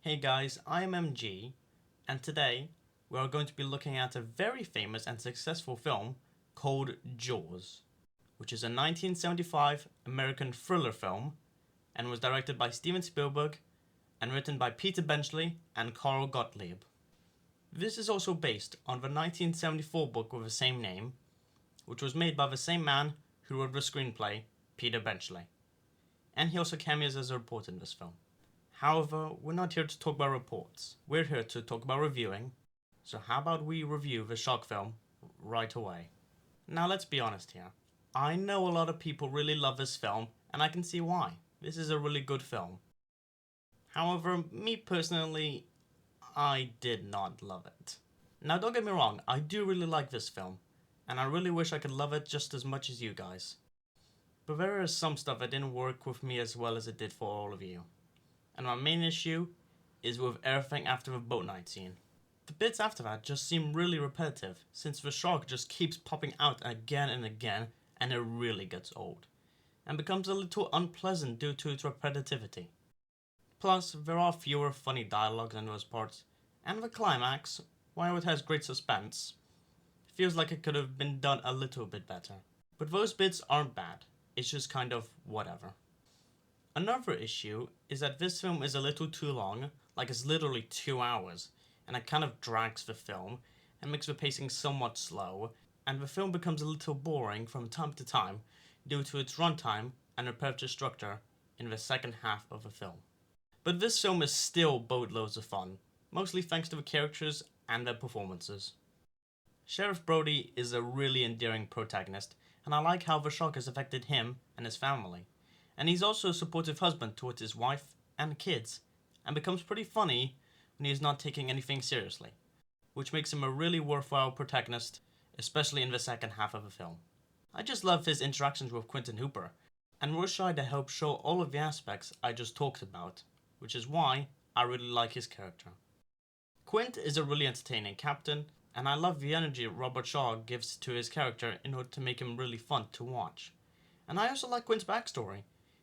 Hey guys, I'm MG, and today we are going to be looking at a very famous and successful film called Jaws, which is a 1975 American thriller film and was directed by Steven Spielberg and written by Peter Benchley and Carl Gottlieb. This is also based on the 1974 book with the same name, which was made by the same man who wrote the screenplay, Peter Benchley, and he also cameos as a reporter in this film. However, we're not here to talk about reports, we're here to talk about reviewing, so how about we review the shark film right away. Now let's be honest here, I know a lot of people really love this film, and I can see why. This is a really good film. However, me personally, I did not love it. Now don't get me wrong, I do really like this film, and I really wish I could love it just as much as you guys. But there is some stuff that didn't work with me as well as it did for all of you. And my main issue is with everything after the boat night scene. The bits after that just seem really repetitive, since the shark just keeps popping out again and again, and it really gets old, and becomes a little unpleasant due to its repetitivity. Plus, there are fewer funny dialogues in those parts, and the climax, while it has great suspense, feels like it could have been done a little bit better. But those bits aren't bad, it's just kind of whatever. Another issue is that this film is a little too long, like it's literally 2 hours, and it kind of drags the film and makes the pacing somewhat slow, and the film becomes a little boring from time to time due to its runtime and repetitive structure in the second half of the film. But this film is still boatloads of fun, mostly thanks to the characters and their performances. Sheriff Brody is a really endearing protagonist, and I like how the shark has affected him and his family. And he's also a supportive husband towards his wife and kids, and becomes pretty funny when he is not taking anything seriously, which makes him a really worthwhile protagonist, especially in the second half of the film. I just love his interactions with Quentin Hooper, and Roy Schneider helps show all of the aspects I just talked about, which is why I really like his character. Quint is a really entertaining captain, and I love the energy Robert Shaw gives to his character in order to make him really fun to watch. And I also like Quint's backstory.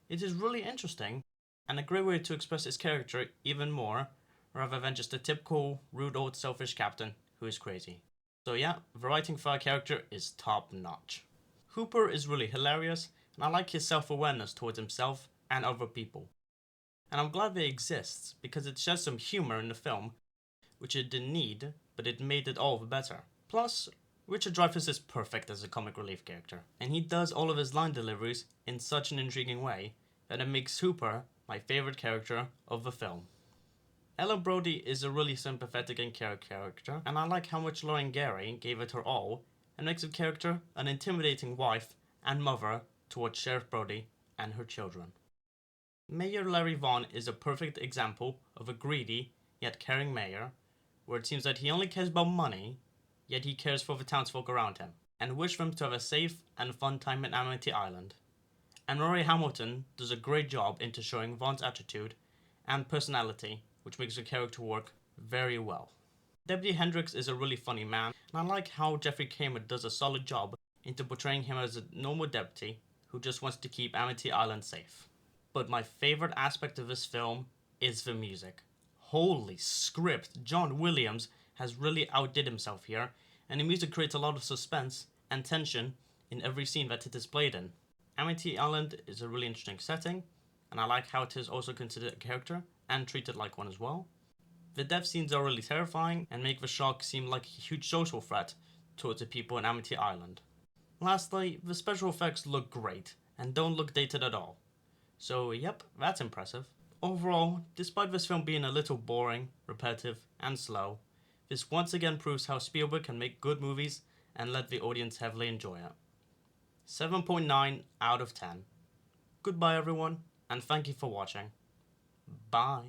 It is really interesting, and a great way to express his character even more, rather than just a typical, rude old selfish captain who is crazy. So yeah, the writing for our character is top notch. Hooper is really hilarious, and I like his self-awareness towards himself and other people. And I'm glad that it exists, because it shares some humor in the film, which it didn't need, but it made it all the better. Plus, Richard Dreyfuss is perfect as a comic relief character, and he does all of his line deliveries in such an intriguing way that it makes Hooper my favorite character of the film. Ella Brody is a really sympathetic and caring character, and I like how much Lorraine gave it her all, and makes the character an intimidating wife and mother towards Sheriff Brody and her children. Mayor Larry Vaughn is a perfect example of a greedy yet caring mayor, where it seems that he only cares about money, yet he cares for the townsfolk around him, and wishes them to have a safe and fun time in Amity Island. And Rory Hamilton does a great job into showing Vaughn's attitude and personality, which makes the character work very well. Deputy Hendricks is a really funny man, and I like how Jeffrey Kramer does a solid job into portraying him as a normal deputy who just wants to keep Amity Island safe. But my favorite aspect of this film is the music. Holy script, John Williams has really outdid himself here, and the music creates a lot of suspense and tension in every scene that it is played in. Amity Island is a really interesting setting, and I like how it is also considered a character and treated like one as well. The death scenes are really terrifying and make the shark seem like a huge social threat towards the people in Amity Island. Lastly, the special effects look great and don't look dated at all. So yep, that's impressive. Overall, despite this film being a little boring, repetitive, and slow, this once again proves how Spielberg can make good movies and let the audience heavily enjoy it. 7.9 out of 10. Goodbye everyone, and thank you for watching. Bye.